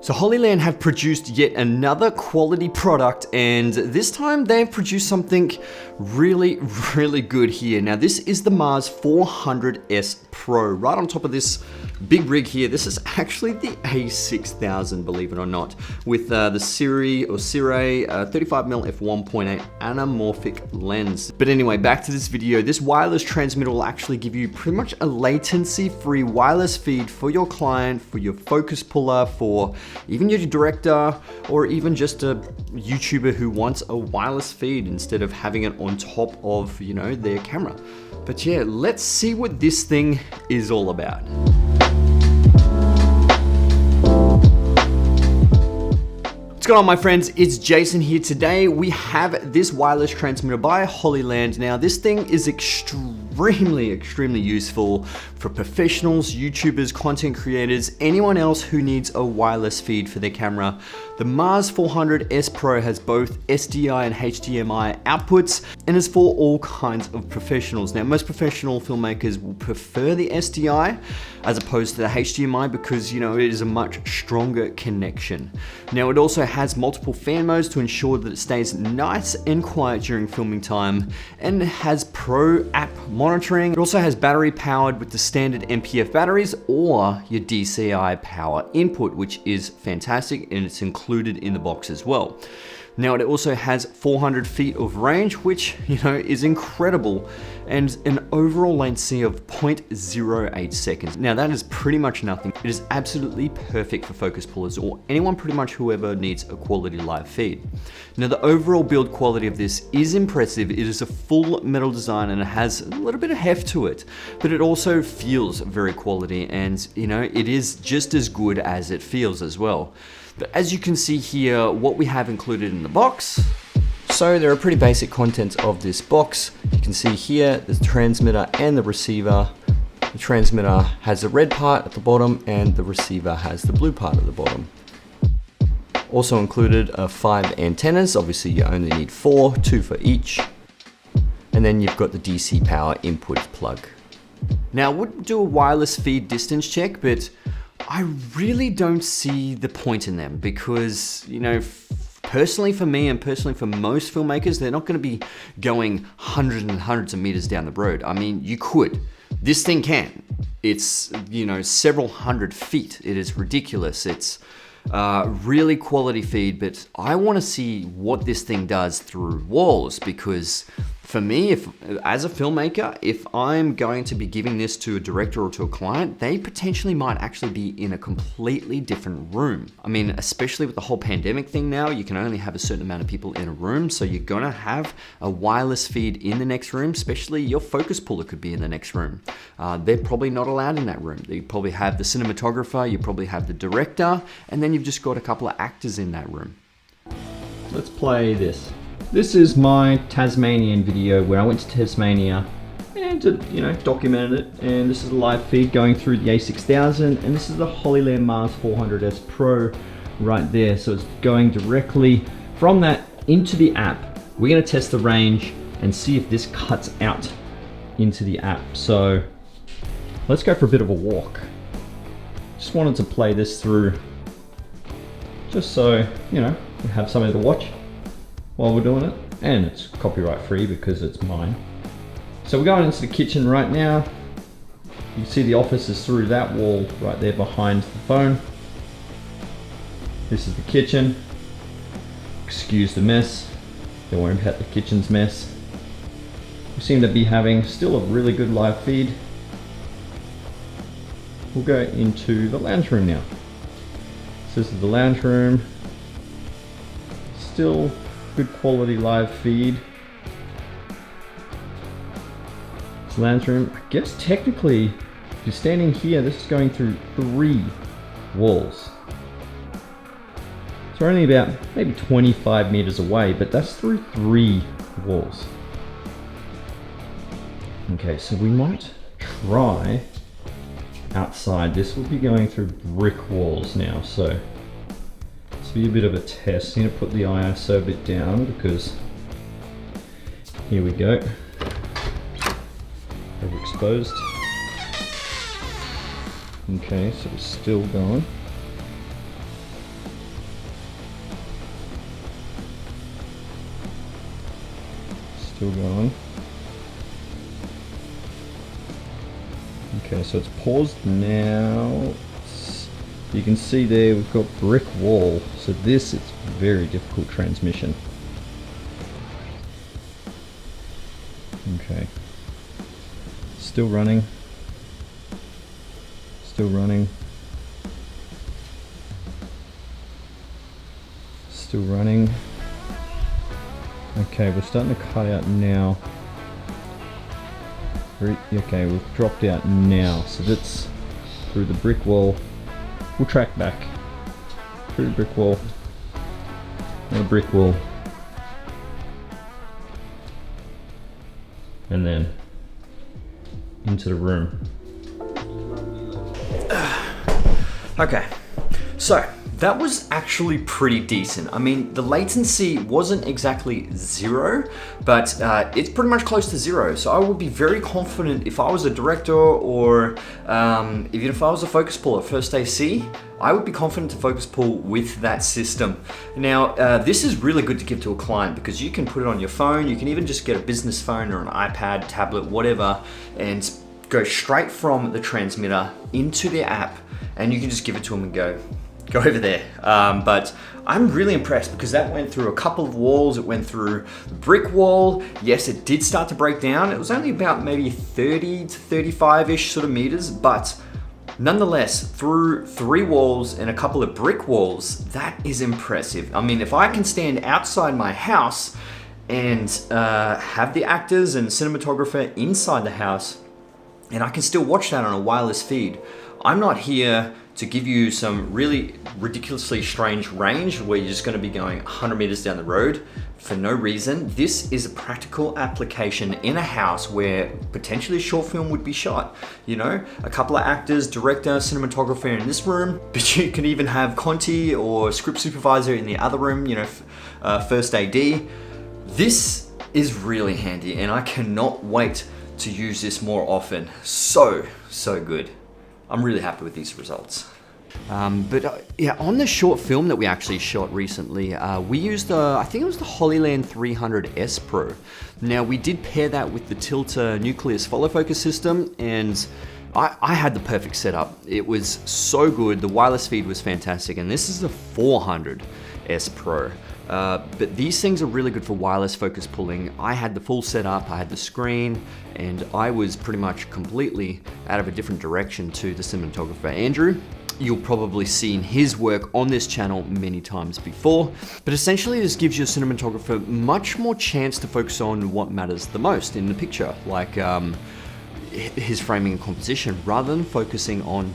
So Hollyland have produced yet another quality product, and this time they've produced something really good here. Now this is the Mars 400S Pro. Right on top of this big rig here, this is actually the A6000, believe it or not, with the Siri 35mm f1.8 anamorphic lens. But anyway, back to this video. This wireless transmitter will actually give you pretty much a latency-free wireless feed for your client, for your focus puller, for even your director, or even just a YouTuber who wants a wireless feed instead of having it on top of, you know, their camera. But yeah, let's see what this thing is all about. What's going on, my friends? It's Jason here. Today we have this wireless transmitter by Hollyland. Now this thing is extremely useful for professionals, YouTubers, content creators, anyone else who needs a wireless feed for their camera. The Mars 400S Pro has both SDI and HDMI outputs and is for all kinds of professionals. Now most professional filmmakers will prefer the SDI as opposed to the HDMI because, you know, it is a much stronger connection. Now it also has multiple fan modes to ensure that it stays nice and quiet during filming time, and has pro app monitoring. It also has battery powered with the standard MPF batteries or your DCI power input, which is fantastic, and it's included in the box as well. Now it also has 400 feet of range, which, you know, is incredible, and an overall latency of 0.08 seconds. Now that is pretty much nothing. It is absolutely perfect for focus pullers or anyone pretty much whoever needs a quality live feed. Now the overall build quality of this is impressive. It is a full metal design and it has a little bit of heft to it, but it also feels very quality, and, you know, it is just as good as it feels as well. But as you can see here, what we have included in the box. So there are pretty basic contents of this box. You can see here the transmitter and the receiver. The transmitter has the red part at the bottom and the receiver has the blue part at the bottom. Also included are 5 antennas. Obviously you only need 4, 2 for each. And then you've got the DC power input plug. Now I would do a wireless feed distance check, but I really don't see the point in them because, you know, personally for me and personally for most filmmakers, they're not going to be going hundreds and hundreds of meters down the road. I mean, you could. This thing can. It's, you know, several hundred feet. It is ridiculous. It's really quality feed, but I want to see what this thing does through walls, because for me, as a filmmaker, if I'm going to be giving this to a director or to a client, they potentially might actually be in a completely different room. I mean, especially with the whole pandemic thing now, you can only have a certain amount of people in a room, so you're gonna have a wireless feed in the next room, especially your focus puller could be in the next room. They're probably not allowed in that room. You probably have the cinematographer, you probably have the director, and then you've just got a couple of actors in that room. Let's play this. This is my Tasmanian video where I went to Tasmania and, you know, documented it. And this is a live feed going through the A6000, and this is the Hollyland Mars 400S Pro right there. So it's going directly from that into the app. We're gonna test the range and see if this cuts out into the app. So let's go for a bit of a walk. Just wanted to play this through just so, you know, we have something to watch while we're doing it, and it's copyright free because it's mine. So we're going into the kitchen right now. You can see the office is through that wall right there behind the phone. This is the kitchen. Excuse the mess. Don't worry about the kitchen's mess. We seem to be having still a really good live feed. We'll go into the lounge room now. So this is the lounge room. Still good quality live feed. This lounge room, I guess technically, if you're standing here, this is going through 3 walls. So we're only about maybe 25 meters away, but that's through 3 walls. Okay, so we might try outside. This will be going through brick walls now, so be a bit of a test. I'm going to put the ISO a bit down because here we go. Overexposed. Okay, so it's still going. still going. Okay, so it's paused now. You can see there we've got brick wall. So this is very difficult transmission. Okay. Still running. Still running. Still running. Okay, we're starting to cut out now. Okay, we've dropped out now. So that's through the brick wall. We'll track back. Through the brick wall. And the brick wall. And then into the room. Okay, so that was actually pretty decent. I mean, the latency wasn't exactly 0, but it's pretty much close to 0. So I would be very confident if I was a director or even if I was a focus puller at First AC, I would be confident to focus pull with that system. Now, this is really good to give to a client because you can put it on your phone. You can even just get a business phone or an iPad, tablet, whatever, and go straight from the transmitter into the app, and you can just give it to them and go over there. But I'm really impressed because that went through a couple of walls. It went through the brick wall. Yes, it did start to break down. It was only about maybe 30 to 35-ish sort of meters, but nonetheless, through 3 walls and a couple of brick walls, that is impressive. I mean, if I can stand outside my house and have the actors and cinematographer inside the house, and I can still watch that on a wireless feed, I'm not here to give you some really ridiculously strange range where you're just going to be going 100 meters down the road for no reason. This is a practical application in a house where potentially a short film would be shot. You know, a couple of actors, director, cinematographer in this room, but you can even have Conti or script supervisor in the other room, you know, First AD. This is really handy and I cannot wait to use this more often. So good. I'm really happy with these results. Yeah, on the short film that we actually shot recently, we used I think it was the Hollyland 300S Pro. Now we did pair that with the Tilta Nucleus follow focus system, and I had the perfect setup. It was so good. The wireless feed was fantastic, and this is the 400S Pro. But these things are really good for wireless focus pulling. I had the full setup, I had the screen, and I was pretty much completely out of a different direction to the cinematographer, Andrew. You'll probably seen his work on this channel many times before, but essentially this gives your cinematographer much more chance to focus on what matters the most in the picture, like his framing and composition, rather than focusing on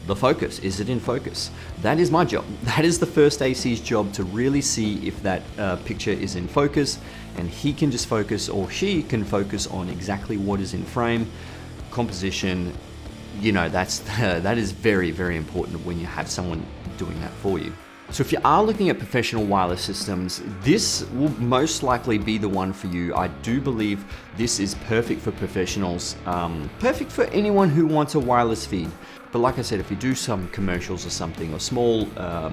the focus. Is it in focus? That is my job. That is the First AC's job, to really see if that picture is in focus, and he can just focus, or she can focus on exactly what is in frame, composition. You know, that is very, very important when you have someone doing that for you. So if you are looking at professional wireless systems, this will most likely be the one for you. I do believe this is perfect for professionals, perfect for anyone who wants a wireless feed. But like I said, if you do some commercials or something, or small, I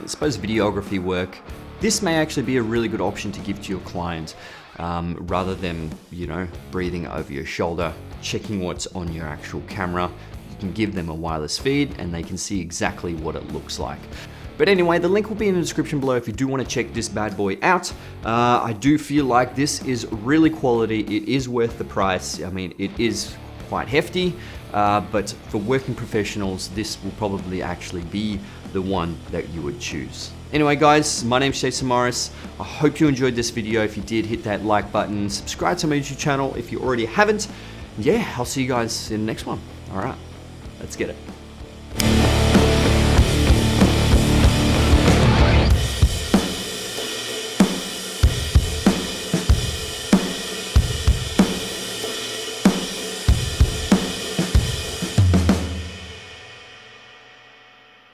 suppose videography work, this may actually be a really good option to give to your client, rather than, you know, breathing over your shoulder, checking what's on your actual camera. You can give them a wireless feed and they can see exactly what it looks like. But anyway, the link will be in the description below if you do want to check this bad boy out. I do feel like this is really quality. It is worth the price. I mean, it is quite hefty, but for working professionals, this will probably actually be the one that you would choose. Anyway guys, my name's Jason Morris. I hope you enjoyed this video. If you did, hit that like button, subscribe to my YouTube channel if you already haven't. Yeah, I'll see you guys in the next one. All right, let's get it.